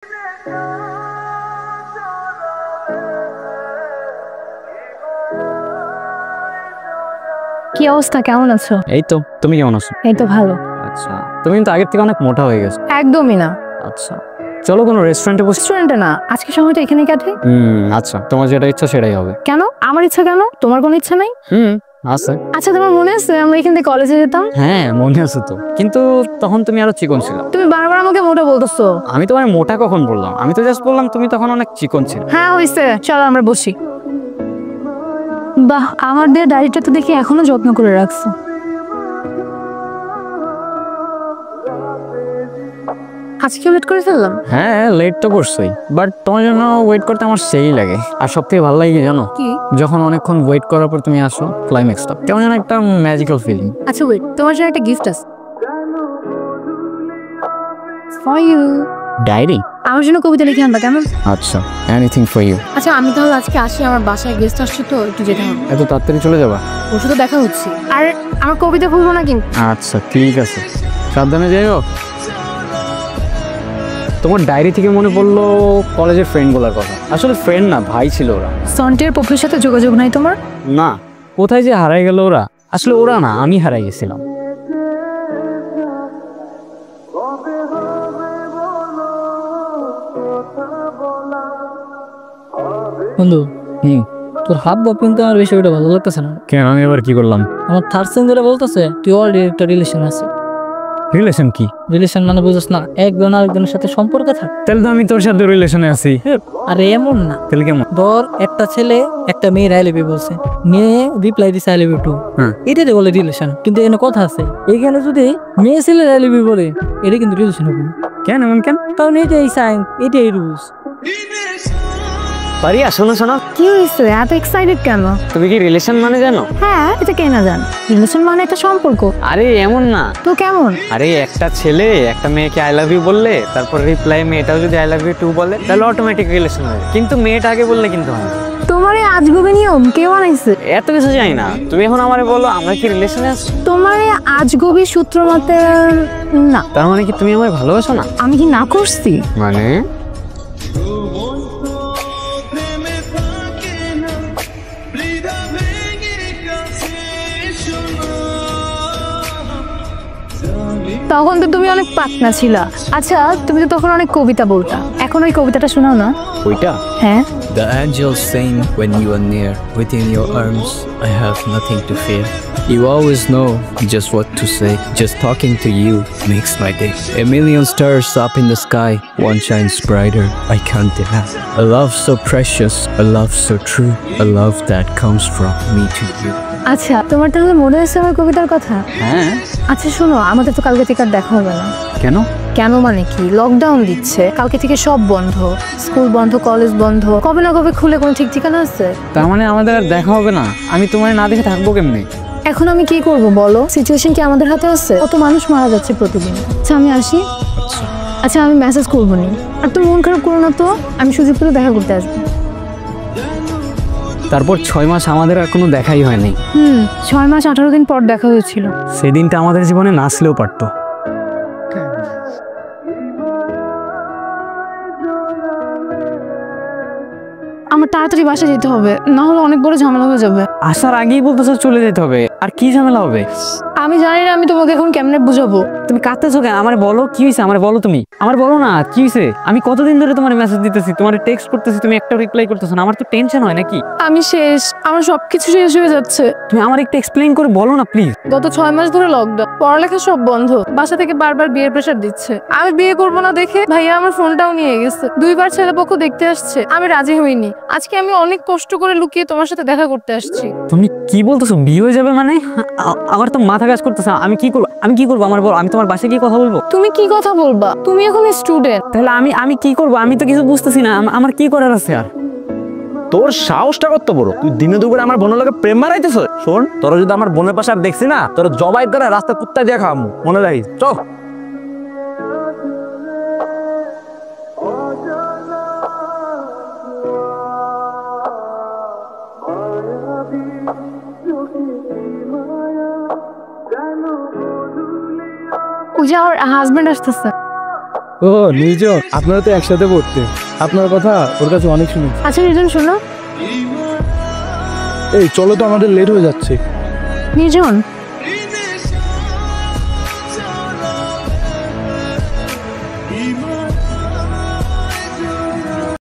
কি অবস্থা, কেমন আছো? এই তো, তুমি কেমন আছো? এই তো ভালো। আচ্ছা, তুমি কিন্তু আগের থেকে অনেক মোটা হয়ে গেছো। একদমই না। আচ্ছা, চলো কোনো রেস্টুরেন্টে বসে। রেস্টুরেন্টে না, আজকে সময়টা এখানে কাটে। আচ্ছা, তোমার যেটা ইচ্ছা সেটাই হবে। কেন? আমার ইচ্ছা কেন? তোমার কোনো ইচ্ছা নাই? আছে। আচ্ছা, তোমার মনে আছে আমরা এখান থেকে কলেজে যেতাম? হ্যাঁ, মনে আছে তো, কিন্তু তখন তুমি আরো চিকন ছিলে। তুমি বারবার আমাকে মোটা বলতেছো। আমি তোমার মোটা কখন বললাম? আমি তো জাস্ট বললাম তুমি তখন অনেক চিকন ছিলে। হ্যাঁ হইছে, চলো আমরা বসি। বাহ, আমার দিয়ে ডায়েরিটা তো দেখি এখনো যত্ন করে রাখছো। আজকে লেট করে ফেললাম। হ্যাঁ, লেট তো করছোই, বাট তোমার জন্য ওয়েট করতে আমার সেই লাগে। আর সব থেকে ভালো লাগে কি জানো? কি? যখন অনেকক্ষণ ওয়েট করার পর তুমি আসো, ক্লাইম্যাক্সটা কেমন যেন একটা ম্যাজিক্যাল ফিলিং। আচ্ছা ওয়েট, তোমার জন্য একটা গিফট আছে। For you. ডায়েরি? আমার জন্য কবিতা লিখে আনবা কেমন? আচ্ছা, এনিথিং ফর ইউ। আচ্ছা, আমি তাহলে আজকে আসি, আমার বাসায় গেস্ট আসছে তো একটু যেতে হবে। এত তাড়াতাড়ি চলে যাবা? ওর সাথে দেখা হচ্ছে। আর আমার কবিতা ভুলবো না কিন্তু। আচ্ছা ঠিক আছে, সাবধানে যাইও। তোমার ডায়েরি থেকে মনে পড়লো কলেজের ফ্রেন্ডগুলোর কথা। আসলে ফ্রেন্ড না, ভাই ছিল ওরা। সন্টের পপুলের সাথে যোগাযোগ নাই তোমার? না, কোথায় যে হারাই গেল ওরা। আসলে ওরা না, আমি হারাই গেছিলাম। বন্ধু, তোর হাব ভাব কিন্তু আমার বেশি ওটা ভালো লাগতেছে না। কেন, আমি এবার কি করলাম? আমার থার্ড সেন ধরে বলতেছে তুই অলরেডি একটা রিলেশন আছে। রিলেশন কি? রিলেশন মানে বুঝছ না, একজন আরেকজনের সাথে সম্পর্কে থাক। তাহলে তো আমি তোর সাথে রিলেশনে আছি। আরে এমন না, তাহলে কেমন? ধর একটা ছেলে একটা মেয়ের আই লাভ ইউ বলছে, মেয়ে রিপ্লাই দিছে আই লাভ ইউ টু, এটাতে বলে রিলেশন। কিন্তু এখানে কথা আছে, এখানে যদি মেয়ে ছেলে আই লাভ ইউ বলে এটা কিন্তু রিলেশন হবে। কেন এমন কেন? কারণ এটাই সাইন, এটাই রুলস। পারিয়া, শোনো শোনো। কি হয়েছে, এত এক্সাইটেড কেন? তুমি কি রিলেশন মানে জানো? হ্যাঁ, এটা কে না জান। রিলেশন মানে একটা সম্পর্ক। আরে এমন না তো কেমন? আরে একটা ছেলে একটা মেয়েকে আই লাভ ইউ বললে, তারপর রিপ্লাই মেয়েটাও যদি আই লাভ ইউ টু বলে, তাহলে অটোমেটিক রিলেশন হবে। কিন্তু মেয়েটা আগে বললে কিন্তু হয় না। তোমার এই আজগুবি নিয়ম কে বানাইছে? এত কিছু জানি না, তুমি এখন আমারে বলো আমরা কি রিলেশনে আছি? তোমার এই আজগুবি সূত্র মতে না। তার মানে কি তুমি আমায় ভালোবাসো না? আমি কি না করছি? মানে তখন তো তুমি অনেক পাতনা ছিলা। আচ্ছা, তুমি তো তখন অনেক কবিতা বলতা, এখন ওই কবিতাটা শোনাও না। ওইটা? হ্যাঁ। The angels sing when you are near. Within your arms, I have nothing to fear. You always know just what to say. Just talking to you makes my day. A million stars up in the sky, one shines brighter. I can't deny. A love so precious, a love so true, a love that comes from me to you. আচ্ছা, তোমার তাহলে মনে আছে আমার কবিতার কথা? হ্যাঁ। আচ্ছা শোনো, আমাদের তো কালকে থেকে আর দেখা হবে না। কেন? কেন মানে কি, লকডাউন দিচ্ছে, কালকে থেকে সব বন্ধ, স্কুল বন্ধ, কলেজ বন্ধ, কবে না কবে খুলে কোনো ঠিক ঠিকানা আছে? তার মানে আমাদের আর দেখা হবে না? আমি তোমায় না দেখে থাকবো কেমনি? এখন আমি কি করব বলো? সিচুয়েশন কি আমাদের হাতে আছে? কত মানুষ মারা যাচ্ছে প্রতিদিন। আচ্ছা আমি আসি। আচ্ছা আমি মেসেজ করবো নি। আর তুমি মন খারাপ করো না তো, আমি সুযোগ পেলে দেখা করতে আসবো। তারপর 6 মাস আমাদের আর কোনো দেখাই হয়নি। 6 মাস 18 দিন পর দেখা হয়েছিল। সেদিনটা আমাদের জীবনে না আসলেও পারতো। আমার তাড়াতাড়ি বাসা যেতে হবে, না হলে অনেক বড় ঝামেলা হয়ে যাবে। আসার আগেই বলতেছো চলে যেতে হবে, আর কি ঝামেলা হবে? আমি জানি না আমি তোমাকে এখন কেমনে বুঝাবো। তুমি কাঁদতেছো কেন? আমার বলো কি হয়েছে, আমার বলো। তুমি আমার বলো না কি হয়েছে। আমি কতদিন ধরে তোমার মেসেজ দিতেছি, তোমার টেক্সট করতেছি, তুমি একটা রিপ্লাই করতেছো না। আমার তো টেনশন হয় নাকি? আমি শেষ, আমার সবকিছু শেষ হয়ে যাচ্ছে। তুমি আমার একটু এক্সপ্লেইন করে বলো না প্লিজ। গত 6 মাস ধরে লকডাউন, পড়ালেখা সব বন্ধ, বাসা থেকে বারবার বিয়ের প্রেশার দিচ্ছে। আমি বিয়ে করবো না দেখে ভাইয়া আমার ফোনটাও নিয়ে গেছে। 2বার ছেলেপক্ষ দেখতে আসছে, আমি রাজি হইনি। আজকে আমি অনেক কষ্ট করে লুকিয়ে তোমার সাথে দেখা করতে আসছি। তুমি কি বলতেছো? বিয়ে হয়ে যাবে মানে? আমার তো মাথা কাজ করতেছে। আমি কি করবো? আমার বল, আমি তোমার বাসায় গিয়ে কথা বলবো? তুমি কি কথা বলবা? তুমি এখন স্টুডেন্ট। তাহলে আমি কি করবো? আমি তো কিছু বুঝতেছি না, আমার কি করার আছে আর? তোর সাহসটা কত বড়, তুই দিনে দুপুরে আমার বোনের লগে প্রেম মারাইতেছ? শোন, তোর যদি আমার বোনের পাশে আর দেখছি না, তোর জবাই করে রাস্তা কুত্তা দিয়ে খাওয়ামু, মনে রাখিস। চল। পূজা, ওর হাজবেন্ড আসতেছে। ও নির্জন, আপনারা তো একসাথে পড়তেন, আপনার কথা ওর কাছে অনেক শুনেছি। আচ্ছা নির্জন শোনো। এই চলো তো, আমাদের লেট হয়ে যাচ্ছে। নির্জন